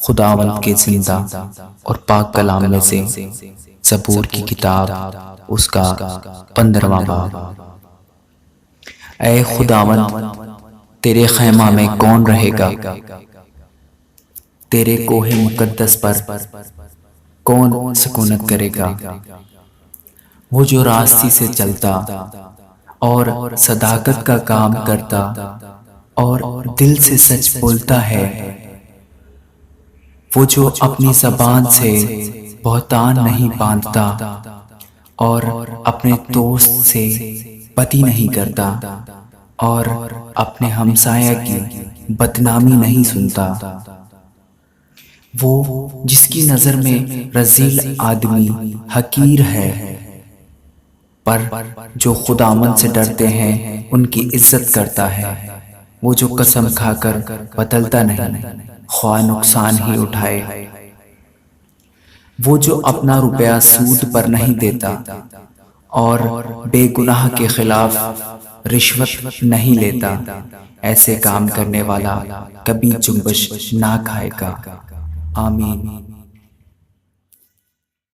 खुदावंद के जिंदा और पाक कलाम में से ज़बूर की किताब उसका 15वां बाब। ऐ खुदावंद, तेरे खैमा में कौन रहेगा? तेरे कोहे मुकद्दस पर कौन सुकूनत करेगा? वो जो रास्ती से चलता और सदाकत का काम करता और दिल से सच बोलता है, वो जो अपनी ज़बान से बहतान नहीं बांधता और अपने दोस्त से बदी नहीं करता और अपने हमसाया की बदनामी नहीं सुनता, वो जिसकी नज़र में रज़ील आदमी हकीर है, पर जो खुदावंद से डरते हैं उनकी इज्जत करता है। वो जो कसम खाकर बदलता नहीं, ख्वाह नुकसान ही उठाए। वो जो अपना रुपया सूद पर नहीं देता और बेगुनाह के खिलाफ रिश्वत नहीं लेता, ऐसे काम करने वाला कभी जुम्बश ना खाएगा। आमीन।